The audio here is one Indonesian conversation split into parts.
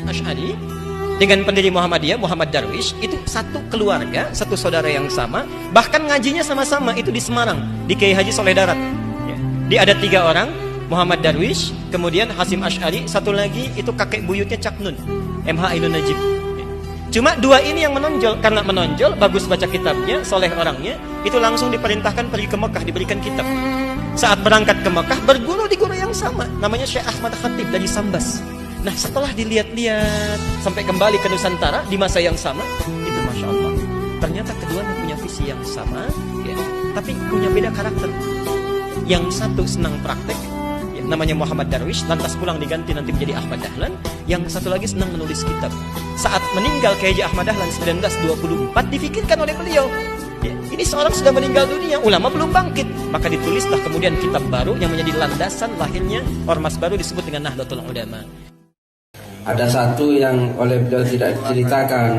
Asy'ari dengan pendiri Muhammadiyah, Muhammad Darwish, itu satu keluarga, satu saudara yang sama, bahkan ngajinya sama-sama, itu di Semarang, di Kiai Haji Soleh Darat. Dia ada 3 orang, Muhammad Darwish, kemudian Hasyim Asy'ari, satu lagi itu kakek buyutnya Cak Nun, MH Ainun Najib. Cuma 2 ini yang menonjol, karena menonjol, bagus baca kitabnya, soleh orangnya, itu langsung diperintahkan pergi ke Mekah, diberikan kitab. Saat berangkat ke Mekah, berguru di guru yang sama, namanya Syekh Ahmad Khatib dari Sambas. Nah, setelah dilihat-lihat sampai kembali ke Nusantara di masa yang sama, itu Masya Allah, ternyata keduanya punya visi yang sama, ya, tapi punya beda karakter. Yang satu senang praktek, ya, namanya Muhammad Darwish, lantas pulang diganti nanti menjadi Ahmad Dahlan. Yang satu lagi senang menulis kitab. Saat meninggal Kiai Haji Ahmad Dahlan 1924, difikirkan oleh beliau, ya, ini seorang sudah meninggal dunia, ulama belum bangkit, maka ditulislah kemudian kitab baru yang menjadi landasan lahirnya ormas baru disebut dengan Nahdlatul Ulama. Ada satu yang oleh beliau tidak diceritakan,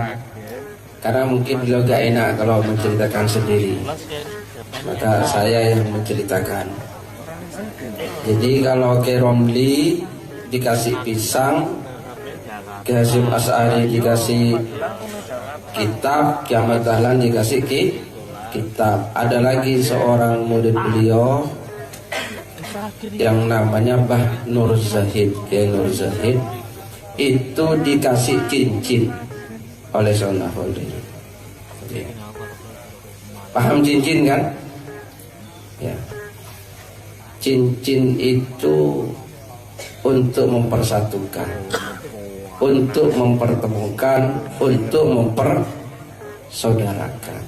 karena mungkin beliau gak enak kalau menceritakan sendiri, maka saya yang menceritakan. Jadi kalau ke Romli dikasih pisang, ke Hasyim Asy'ari dikasih kitab, ke Ahmad Dahlan dikasih kitab. Ada lagi seorang murid beliau yang namanya Mbah Nur Zahid, Kiai Nur Zahid, itu dikasih cincin oleh Sayyidina Khalil. Paham cincin kan? Ya. Cincin itu untuk mempersatukan, untuk mempertemukan, untuk mempersaudarakan.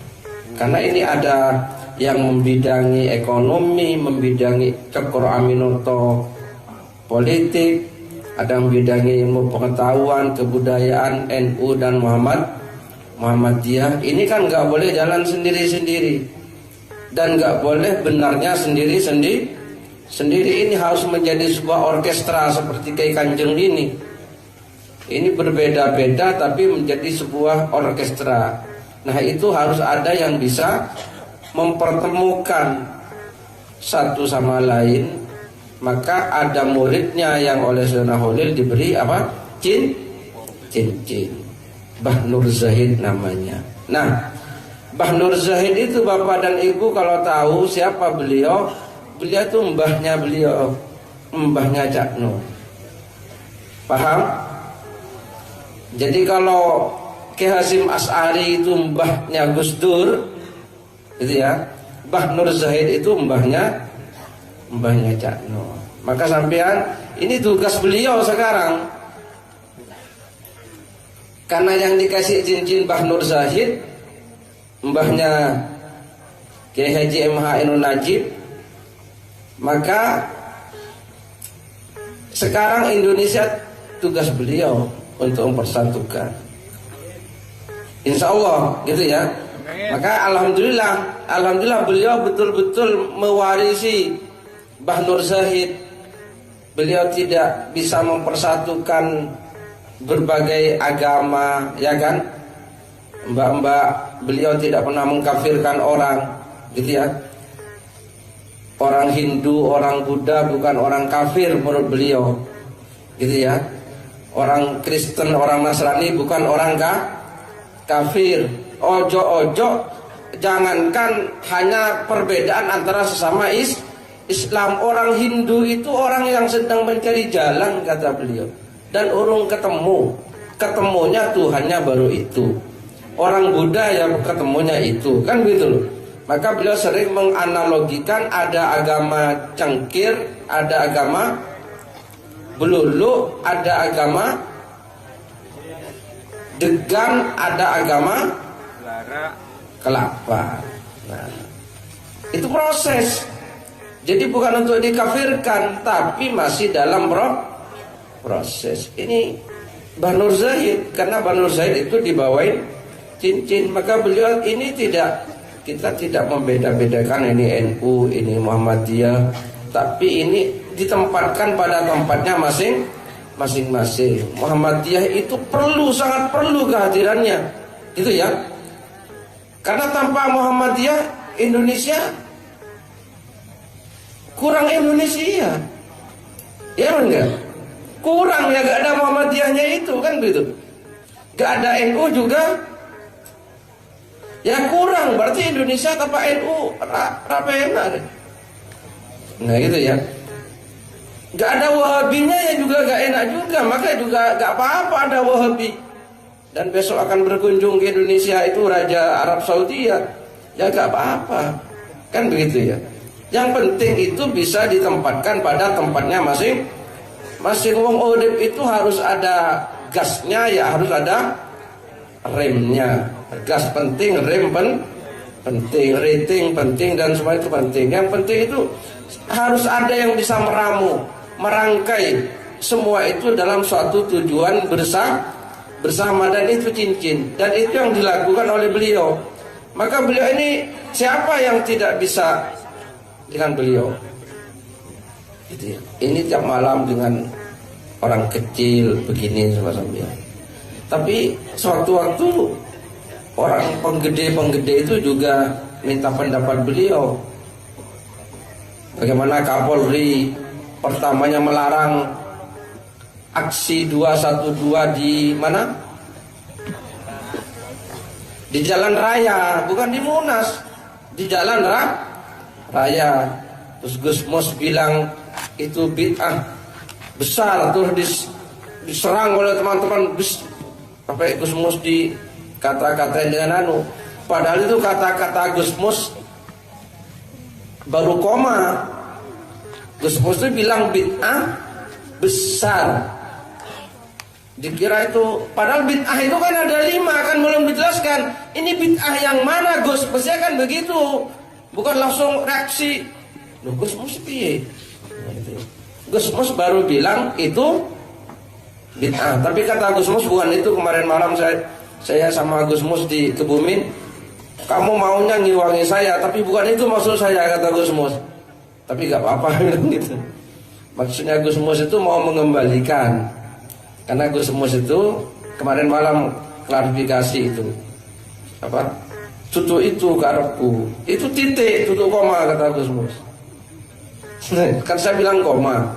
Karena ini ada yang membidangi ekonomi, membidangi Cokro Aminoto politik, ada yang membidangi ilmu pengetahuan, kebudayaan, NU dan Muhammadiyah. Ini kan nggak boleh jalan sendiri-sendiri dan nggak boleh benarnya sendiri-sendiri. Ini harus menjadi sebuah orkestra seperti kayak Kanjeng ini. Ini berbeda-beda tapi menjadi sebuah orkestra. Nah, itu harus ada yang bisa mempertemukan satu sama lain. Maka ada muridnya yang oleh Sayyidina Khalil diberi apa? Cincin. Mbah Nur Zahid namanya. Nah, Mbah Nur Zahid itu bapak dan ibu kalau tahu siapa beliau, beliau itu mbahnya beliau, mbahnya Cak Nur. Paham? Jadi kalau Kiai Hasyim Asy'ari itu mbahnya Gus Dur, gitu ya. Mbah Nur Zahid itu mbahnya Cak Nur. Maka sampean, ini tugas beliau sekarang. Karena yang dikasih cincin Mbah Nur Zahid, mbahnya Kiai Haji MH Ainun Najib, maka sekarang Indonesia tugas beliau untuk mempersatukan. Insya Allah, gitu ya. Maka alhamdulillah beliau betul-betul mewarisi Mbah Nur Zahid. Beliau tidak bisa mempersatukan berbagai agama, ya kan? Mbak-mbak, beliau tidak pernah mengkafirkan orang, gitu ya. Orang Hindu, orang Buddha bukan orang kafir menurut beliau, gitu ya. Orang Kristen, orang Nasrani bukan orang kafir. Ojo, jangankan hanya perbedaan antara sesama Islam, orang Hindu itu orang yang sedang mencari jalan, kata beliau, dan urung ketemunya Tuhannya baru itu. Orang Buddha ya ketemunya itu, kan begitu loh. Maka beliau sering menganalogikan ada agama cengkir, ada agama belulu, ada agama degan, ada agama kelapa. Nah, itu proses. Jadi bukan untuk dikafirkan, tapi masih dalam proses. Ini Mbah Nur Zahid, karena Mbah Nur Zahid itu dibawain cincin, maka beliau ini kita tidak membeda-bedakan ini NU, ini Muhammadiyah, tapi ini ditempatkan pada tempatnya masing-masing. Muhammadiyah itu sangat perlu kehadirannya, gitu ya. Karena tanpa Muhammadiyah Indonesia kurang Indonesia, ya enggak? kurang ya, gak ada Muhammadiyahnya itu kan begitu. Gak ada NU juga, ya kurang. Berarti Indonesia tanpa NU apa enak. Nah gitu ya. Gak ada Wahabinya ya juga gak enak juga. Maka juga gak apa-apa ada Wahabi. Dan besok akan berkunjung ke Indonesia itu Raja Arab Saudi ya gak apa-apa. Kan begitu ya. Yang penting itu bisa ditempatkan pada tempatnya masing-masing. Wong urip itu harus ada gasnya, ya harus ada remnya. Gas penting, rem penting, rating penting, dan semua itu penting. Yang penting itu harus ada yang bisa meramu, merangkai semua itu dalam suatu tujuan bersama, dan itu cincin. Dan itu yang dilakukan oleh beliau. Maka beliau ini, siapa yang tidak bisa dengan beliau? Gitu ya. Ini tiap malam dengan orang kecil begini semacamnya. Tapi sewaktu-waktu orang penggede itu juga minta pendapat beliau. Bagaimana Kapolri pertamanya melarang aksi 212 di mana? Di jalan raya, bukan di Monas, di jalan raya. Terus Gus Mus bilang itu bid'ah besar, terus diserang oleh teman-teman. Sampai Gus Mus dikata-katain dengan padahal itu kata-kata Gus Mus baru koma. Gus Mus itu bilang bid'ah besar. Dikira itu, padahal bid'ah itu kan ada 5, kan belum dijelaskan. Ini bid'ah yang mana Gus? Mestinya kan begitu, bukan langsung reaksi. Loh, Gus Mus piye? Gus Mus baru bilang itu bid'ah. Tapi kata Gus Mus bukan itu. Kemarin malam saya sama Gus Mus di Kebumen. Kamu maunya ngiwangi saya, tapi bukan itu maksud saya, kata Gus Mus. Tapi gak apa-apa gitu. Maksudnya Gus Mus itu mau mengembalikan. Karena Gus Mus itu kemarin malam klarifikasi itu. Apa? Tutu itu karepku. Itu titik, tutu koma, kata Gus Mus. Kan saya bilang koma.